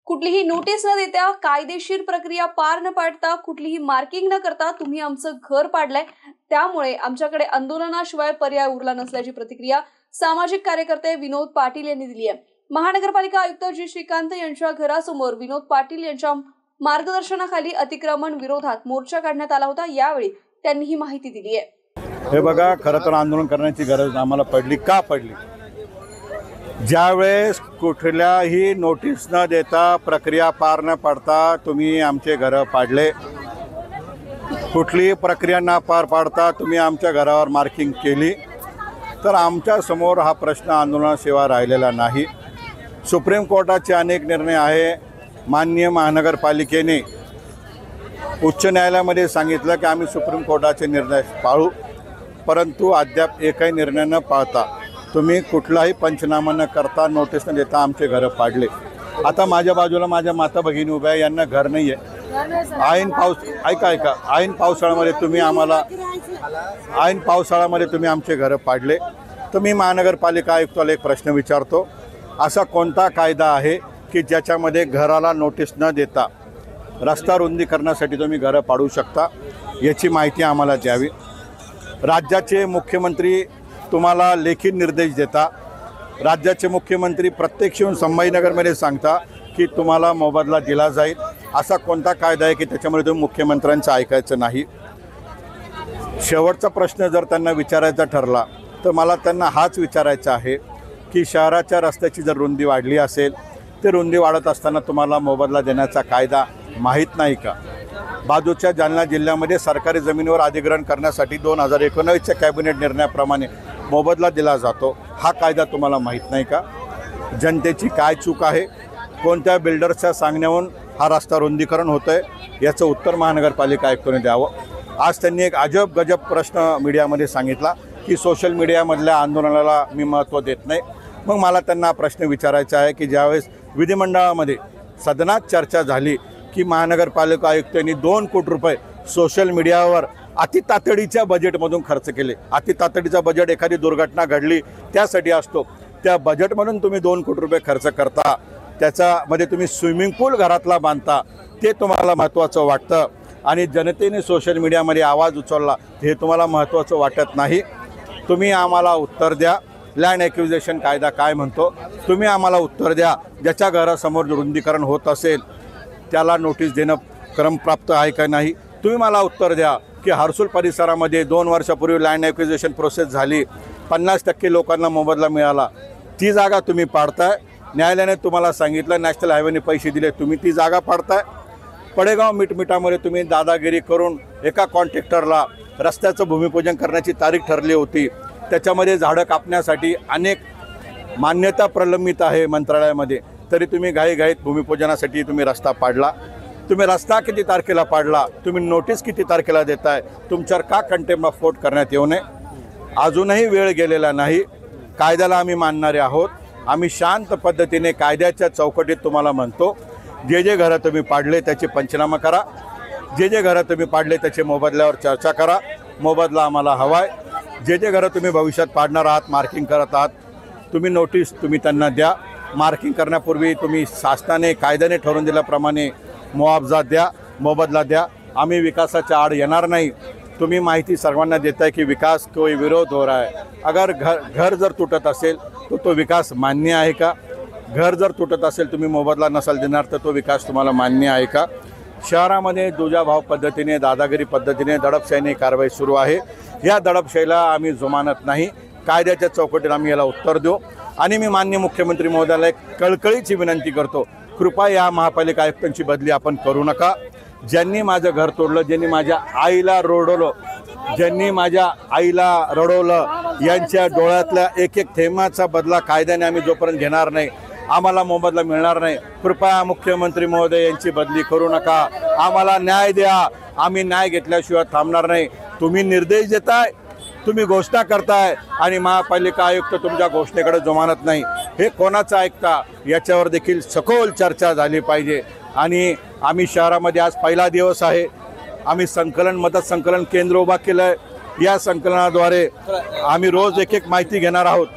कुठलीही नोटीस न देता, कायदेशीर प्रक्रिया पार न पाडता, कुठलीही मार्किंग न करता तुम्ही आमचं घर पाडलंय, त्यामुळे आमच्याकडे आंदोलनाशिवाय पर्याय उरला नसल्याची प्रतिक्रिया सामाजिक कार्यकर्ते विनोद पाटील यांनी दिली आहे। महानगरपालिका आयुक्त जी श्रीकांत यांच्या घरासमोर विनोद पाटील यांच्या मार्गदर्शनाखाली अतिक्रमण विरोधात मोर्चा काढण्यात आला होता। यावेळी त्यांनी ही माहिती दिली आहे। हे बघा, खरं तर आंदोलन करण्याची गरज आम्हाला पडली का पडली? ज्यावेळेस कुठल्याही नोटीस न देता, प्रक्रिया पार न पाडता तुम्ही आमचे घरं पाडले, कुठलीही प्रक्रिया न पार पाडता तुम्ही आमच्या घरावर मार्किंग केली, तर आमच्या समोर हा प्रश्न आंदोलनाशिवाय राहिलेला नाही। सुप्रीम कोर्टाचे अनेक निर्णय आहे। माननीय महानगरपालिकेने उच्च न्यायालयामध्ये सांगितलं की आम्ही सुप्रीम कोर्टाचे निर्णय पाळू, परंतु अद्याप एकही निर्णय न पाळता तुम्ही कुठलाही पंचनामा न करता, नोटीस न देता आमचे घरं पाडले। आता माझ्या बाजूला माझ्या माता भगिनी उभ्या आहे, यांना घर नाही आहे। ऐन पावसाळ्यामध्ये तुम्ही आमचे घरं पाडले। तर मी महानगरपालिका आयुक्ताला एक प्रश्न विचारतो, असा कोणता कायदा आहे की ज्याच्यामध्ये घराला नोटीस न देता रस्ता रुंदी करण्यासाठी तुम्ही घरं पाडू शकता? याची माहिती आम्हाला द्यावी। राज्याचे मुख्यमंत्री तुम्हाला लेखी निर्देश देता, राज्याचे मुख्यमंत्री प्रत्यक्ष येऊन संभाजीनगरमध्ये सांगता की तुम्हाला मोबदला दिला जाईल। असा कोणता कायदा आहे की त्याच्यामध्ये तुम्ही मुख्यमंत्र्यांचं ऐकायचं नाही? शेवटचा प्रश्न जर त्यांना विचारायचा ठरला तर मला त्यांना हाच विचारायचा आहे की शहराच्या रस्त्याची जर रुंदी वाढली असेल, ते रुंदी वाढत असताना तुम्हाला मोबदला देण्याचा कायदा माहीत नाही का? बाजूच्या जालना जिल्ह्यामध्ये सरकारी जमिनीवर अधिग्रहण करण्यासाठी 2019च्या कॅबिनेट निर्णयाप्रमाणे मोबदला दिला जातो, हा कायदा तुम्हाला माहीत नाही का? जनतेची काय चूक आहे? कोणत्या बिल्डर्सच्या सांगण्यावरून हा रस्ता रुंदीकरण होतं आहे? याचं उत्तर महानगरपालिका आयुक्तांनी द्यावं। आज त्यांनी एक अजब गजब प्रश्न मीडियामध्ये सांगितला की सोशल मीडियामधल्या आंदोलनाला मी महत्त्व देत नाही। मग मला त्यांना प्रश्न विचारायचा आहे की ज्यावेळेस विधिमंडळामध्ये सदनात चर्चा झाली की महानगरपालिका आयुक्तांनी 2 कोटी रुपये सोशल मीडियावर अतितातडीच्या बजेटमधून खर्च केले। अतितातडीचा बजेट एखादी दुर्घटना घडली त्यासाठी असतो, त्या बजेटमधून तुम्ही 2 कोटी रुपये खर्च करता, त्याच्यामध्ये तुम्ही स्विमिंग पूल घरातला बांधता, ते तुम्हाला महत्त्वाचं वाटतं आणि जनतेने सोशल मीडियामध्ये आवाज उचलला हे तुम्हाला महत्त्वाचं वाटत नाही। तुम्ही आम्हाला उत्तर द्या, लँड ॲक्विजिशन कायदा काय म्हणतो? तुम्ही आम्हाला उत्तर द्या। ज्याच्या घरासमोर रुंदीकरण होत असेल त्याला नोटीस देणं क्रमप्राप्त आहे का नाही? तुम्ही मला उत्तर द्या की हर्सुल परिसरामध्ये 2 वर्षापूर्वी लँड ॲक्विजिशन प्रोसेस झाली, 50% लोकांना मोबदला मिळाला, ती जागा तुम्ही पाडताय। न्यायालयाने तुम्हाला सांगितलं नॅशनल हायवेने पैसे दिले, तुम्ही ती जागा पाडताय। पडेगाव मिटमिटामध्ये तुम्ही दादागिरी करून एका कॉन्ट्रॅक्टरला रस्त्याचं भूमिपूजन करण्याची तारीख ठरली होती, त्याच्यामध्ये झाडं कापण्यासाठी अनेक मान्यता प्रलंबित आहे मंत्रालयामध्ये, तरी तुम्ही घाईघाईत भूमिपूजनासाठी तुम्ही रस्ता पाडला। तुम्ही रस्ता किती तारखेला पाडला? तुम्ही नोटीस किती तारखेला देताय? तुमच्यावर का कंटेम्प्ट ऑफ कोर्ट करण्यात येऊ नये? अजूनही वेळ गेलेला नाही। कायद्याला आम्ही मानणारे आहोत। आम्ही शांत पद्धतीने कायद्याच्या चौकटीत तुम्हाला म्हणतो, जे घरं तुम्ही पाडले त्याचे पंचनामा करा, जे घरं तुम्ही पाडले त्याचे मोबदल्यावर चर्चा करा। मोबदला आम्हाला हवा आहे। जे घरं तुम्ही भविष्यात पाडणार आहात, मार्किंग करत आहात, तुम्ही नोटीस तुम्ही त्यांना द्या। मार्किंग करण्यापूर्वी तुम्ही शासनाने कायद्याने ठरवून दिल्याप्रमाणे मुआवजा द्या, मोबदला द्या। आम्ही विकासाच्या आड येणार नाही। तुम्ही माहिती सर्वांना देताय की विकास कोई विरोध हो रहा है। अगर घर जर तुटत असेल तो तो विकास मान्य आहे का? घर जर तुटत असेल, तुम्ही मोबदला नसाल देणार, तर तो विकास तुम्हाला मान्य आहे का? शहरामध्ये दुजाभाव पद्धतीने, दादागिरी पद्धतीने, दडपशाहीने कारवाई सुरू आहे। या दडपशाहीला आम्ही जुमानत नाही। कायद्याच्या चौकटीत आम्ही याला उत्तर देऊ आणि मी माननीय मुख्यमंत्री महोदयाला एक कळकळीची विनंती करतो, कृपया या महापालिका आयुक्तांची बदली आपण करू नका। ज्यांनी माझं घर तोडलं, ज्यांनी माझ्या आईला रडवलं, यांच्या डोळ्यातल्या एक थेंबाचा बदला कायद्याने आम्ही जोपर्यंत घेणार नाही, आम्हाला मोबदला मिळणार नाही। कृपया मुख्यमंत्री महोदय यांची बदली करू नका, आम्हाला न्याय द्या। आम्ही न्याय घेतल्याशिवाय थांबणार नाही। तुम्ही निर्देश देताय, तुम्ही घोषणा करताय आणि महापालिका आयुक्त तुमच्या घोषणेकडे जुमानत नाही, हे कोणाचं ऐकता? याच्यावर देखील सखोल चर्चा झाली पाहिजे। आणि आम्ही शहरामध्ये आज पहिला दिवस आहे, आम्ही मदत संकलन केंद्र उभा केलं आहे। या संकलनाद्वारे आम्ही रोज एक माहिती घेणार आहोत।